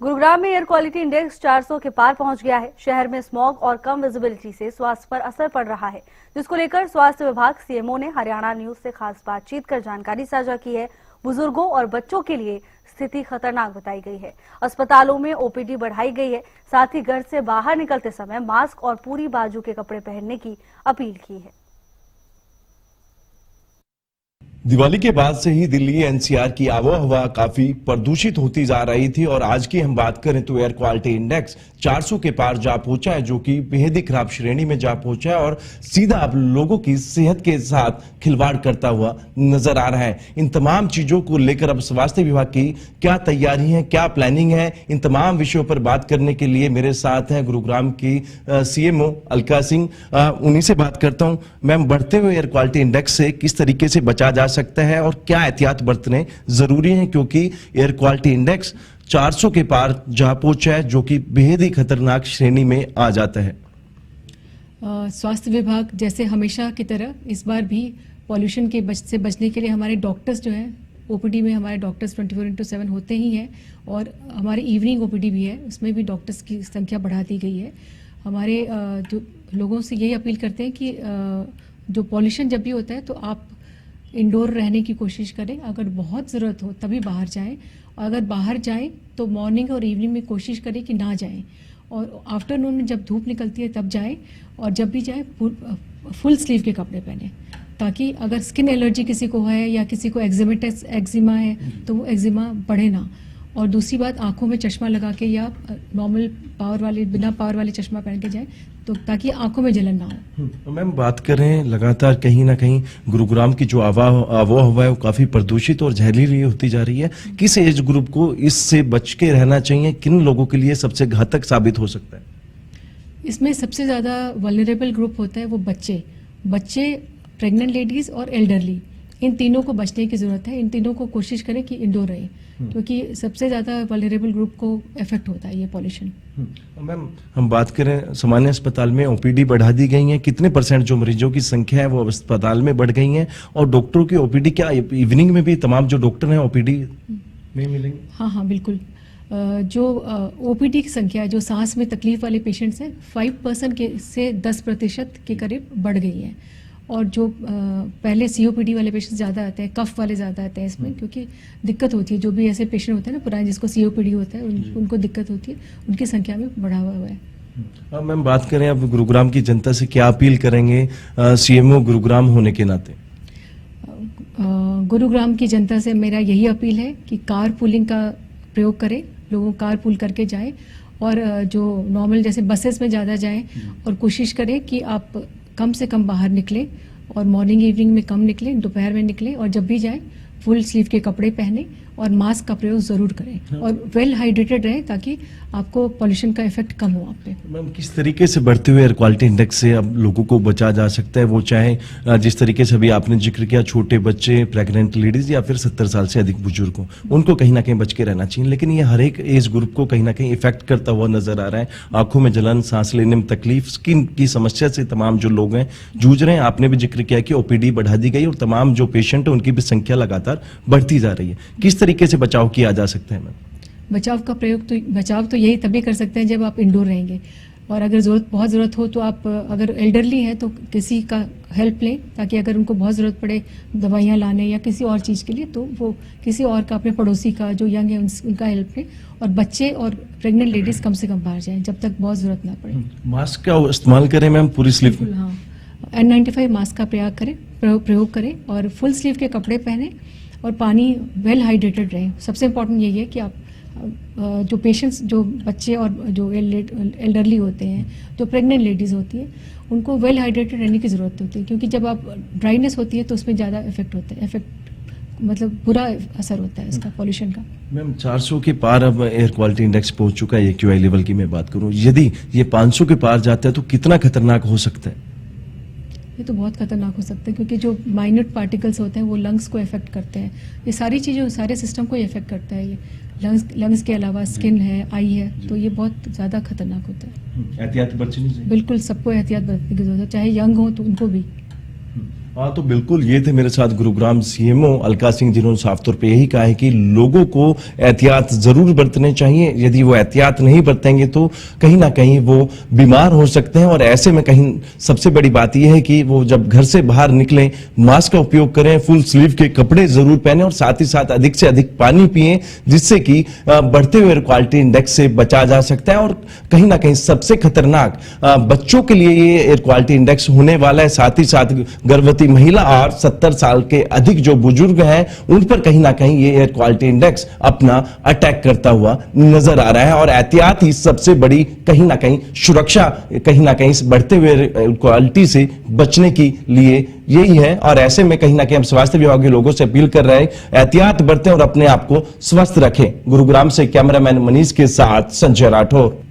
गुरुग्राम में air quality index 400 के पार पहुंच गया है। शहर में स्मॉग और कम विजिबिलिटी से स्वास्थ्य पर असर पड़ रहा है, जिसको लेकर स्वास्थ्य विभाग सीएमओ ने हरियाणा न्यूज से खास बातचीत कर जानकारी साझा की है। बुजुर्गों और बच्चों के लिए स्थिति खतरनाक बताई गई है। अस्पतालों में ओपीडी बढ़ाई गई है। साथ ही घर से बाहर निकलते समय मास्क और पूरी बाजू के कपड़े पहनने की अपील की है। दिवाली के बाद से ही दिल्ली एनसीआर की आबोहवा काफी प्रदूषित होती जा रही थी और आज की हम बात करें तो एयर क्वालिटी इंडेक्स 400 के पार जा पहुंचा है, जो कि बेहद ही खराब श्रेणी में जा पहुंचा है और सीधा आप लोगों की सेहत के साथ खिलवाड़ करता हुआ नजर आ रहा है। इन तमाम चीजों को लेकर अब स्वास्थ्य विभाग की क्या तैयारी है, क्या प्लानिंग है, इन तमाम विषयों पर बात करने के लिए मेरे साथ हैं गुरुग्राम की सीएमओ अलका सिंह। उन्हीं से बात करता हूं। मैम, बढ़ते हुए एयर क्वालिटी इंडेक्स से किस तरीके से बचा जा सकता है और क्या एहतियात बरतने जरूरी है, क्योंकि एयर क्वालिटी इंडेक्स 400 के पार जा पहुंचा है, जो कि बेहद ही खतरनाक श्रेणी में आ जाता है। स्वास्थ्य विभाग जैसे हमेशा की तरह इस बार भी पॉल्यूशन के से बचने के लिए हमारे डॉक्टर्स जो हैं, ओपीडी में हमारे डॉक्टर्स 24/7 होते ही हैं और हमारे इवनिंग ओपीडी भी है, उसमें भी डॉक्टर्स की संख्या बढ़ा दी गई है। हमारे जो लोगों से यही अपील करते हैं कि जो पॉल्यूशन जब भी होता है तो आप इंडोर रहने की कोशिश करें। अगर बहुत ज़रूरत हो तभी बाहर जाएं, और अगर बाहर जाएं तो मॉर्निंग और इवनिंग में कोशिश करें कि ना जाएं, और आफ्टरनून में जब धूप निकलती है तब जाएं, और जब भी जाएं फुल स्लीव के कपड़े पहने, ताकि अगर स्किन एलर्जी किसी को है या किसी को एक्जिमा है तो वो एक्जिमा बढ़े ना। और दूसरी बात, आंखों में चश्मा लगा के या नॉर्मल पावर वाले, बिना पावर वाले चश्मा पहन के जाए, तो ताकि आंखों में जलन ना हो। मैम, बात करें लगातार कहीं ना कहीं गुरुग्राम की जो आबोहवा है वो काफी प्रदूषित और जहरीली होती जा रही है। किस एज ग्रुप को इससे बच के रहना चाहिए? किन लोगों के लिए सबसे घातक साबित हो सकता है? इसमें सबसे ज़्यादा वल्नरेबल ग्रुप होता है वो बच्चे, प्रेग्नेंट लेडीज़ और एल्डरली। इन तीनों को बचने की ज़रूरत है। इन तीनों को कोशिश करें कि इंडोर रहे, क्योंकि सबसे ज़्यादा वल्नरेबल ग्रुप को इफेक्ट होता है ये पॉल्यूशन। मैम, हम बात करें सामान्य अस्पताल में ओपीडी बढ़ा दी गई है, कितने % जो मरीजों की संख्या है वो अस्पताल में बढ़ गई है, और डॉक्टरों की ओपीडी क्या इवनिंग में भी तमाम जो डॉक्टर हैं ओपीडी में मिलेंगे? हाँ, बिल्कुल। जो ओपीडी की संख्या, जो सांस में तकलीफ वाले पेशेंट्स हैं, 5% से 10% के करीब बढ़ गई है। और जो पहले सीओपीडी वाले पेशेंट ज़्यादा आते हैं, कफ वाले ज़्यादा आते हैं इसमें, क्योंकि दिक्कत होती है। जो भी ऐसे पेशेंट होते हैं ना पुराने, जिसको सीओपीडी होता है, उनको दिक्कत होती है, उनकी संख्या में बढ़ावा हुआ है। अब मैम, बात करें अब गुरुग्राम की जनता से क्या अपील करेंगे सीएमओ गुरुग्राम होने के नाते? गुरुग्राम की जनता से मेरा यही अपील है कि कार पूलिंग का प्रयोग करें, लोगों कार पूल करके जाएं, और जो नॉर्मल जैसे बसेस में ज़्यादा जाएं, और कोशिश करें कि आप कम से कम बाहर निकलें, और मॉर्निंग इवनिंग में कम निकलें, दोपहर में निकलें, और जब भी जाएं फुल स्लीव के कपड़े पहने और मास्क का प्रयोग जरूर करें, और वेल हाइड्रेटेड रहें, ताकि आपको पॉल्यूशन का इफेक्ट कम हो आप पे। मैम, किस तरीके से बढ़ते हुए एयर क्वालिटी इंडेक्स से अब लोगों को बचा जा सकता है? वो चाहे जिस तरीके से अभी आपने जिक्र किया, छोटे बच्चे, प्रेग्नेंट लेडीज या फिर 70 साल से अधिक बुजुर्ग हो, उनको कहीं ना कहीं बच के रहना चाहिए, लेकिन ये हर एक एज ग्रुप को कहीं ना कहीं इफेक्ट करता हुआ नजर आ रहा है। आंखों में जलन, सांस लेने में तकलीफ, स्किन की समस्या से तमाम जो लोग हैं जूझ रहे हैं। आपने भी जिक्र किया कि ओपीडी बढ़ा दी गई और तमाम जो पेशेंट है उनकी भी संख्या लगातार बढ़ती जा रही है। किस तरीके से बचाव किया जा सकता है? मैम, बचाव तो यही तभी कर सकते हैं जब आप इंडोर रहेंगे, और अगर बहुत ज़रूरत हो तो आप, अगर एल्डरली है तो किसी का हेल्प लें, ताकि अगर उनको बहुत ज़रूरत पड़े दवाइयाँ लाने या किसी और चीज़ के लिए, तो वो किसी और का, अपने पड़ोसी का जो यंग है उनका हेल्प लें। और बच्चे और प्रेग्नेंट लेडीज़ कम से कम बाहर जाएं जब तक बहुत ज़रूरत ना पड़े। मास्क का इस्तेमाल करें मैम, पूरी स्लीव? हाँ, N95 मास्क का प्रयोग करें, और फुल स्लीव के कपड़े पहने, और पानी वेल हाइड्रेटेड रहे। सबसे इम्पोर्टेंट यही है कि आप जो पेशेंट्स, जो बच्चे और जो एल्डरली होते हैं, जो प्रेग्नेंट लेडीज़ होती है, उनको वेल हाइड्रेटेड रहने की ज़रूरत होती है, क्योंकि जब आप ड्राइनेस होती है तो उसमें ज़्यादा इफेक्ट होता है, मतलब बुरा असर होता है इसका पॉल्यूशन का। मैम, 400 के पार अब एयर क्वालिटी इंडेक्स पहुंच चुका है। AQI लेवल की मैं बात करूं, यदि ये 500 के पार जाता है तो कितना खतरनाक हो सकता है? ये तो बहुत खतरनाक हो सकता है, क्योंकि जो माइन्यूट पार्टिकल्स होते हैं वो लंग्स को इफेक्ट करते हैं। ये सारी चीज़ें, सारे सिस्टम को इफेक्ट करता है। ये लंग्स के अलावा स्किन है, आई है, तो ये बहुत ज़्यादा खतरनाक होता है। एहतियात बरतनी चाहिए। बिल्कुल, सबको एहतियात बरतने की जरूरत है, चाहे यंग हो तो उनको भी। हाँ, तो बिल्कुल ये थे मेरे साथ गुरुग्राम सीएमओ अलका सिंह, जिन्होंने साफ तौर पे यही कहा है कि लोगों को एहतियात जरूर बरतने चाहिए। यदि वो एहतियात नहीं बरतेंगे तो कहीं ना कहीं वो बीमार हो सकते हैं, और ऐसे में कहीं सबसे बड़ी बात यह है कि वो जब घर से बाहर निकलें मास्क का उपयोग करें, फुल स्लीव के कपड़े जरूर पहने और साथ ही साथ अधिक से अधिक पानी पिएं, जिससे कि बढ़ते हुए एयर क्वालिटी इंडेक्स से बचा जा सकता है। और कहीं ना कहीं सबसे खतरनाक बच्चों के लिए ये एयर क्वालिटी इंडेक्स होने वाला है। साथ ही साथ गर्भवती महिला और 70 साल के अधिक जो बुजुर्ग हैं उन पर कहीं ना कहीं ये एयर क्वालिटी इंडेक्स अपना अटैक करता हुआ नजर आ रहा है। और एहतियात ही सबसे बड़ी कहीं ना कहीं सुरक्षा, कहीं ना कहीं इस बढ़ते हुए एयर क्वालिटी से बचने के लिए यही है। और ऐसे में कहीं ना कहीं हम स्वास्थ्य विभाग के लोगों से अपील कर रहे हैं, एहतियात बरतें और अपने आप को स्वस्थ रखें। गुरुग्राम से कैमरामैन मनीष के साथ संजय राठौर।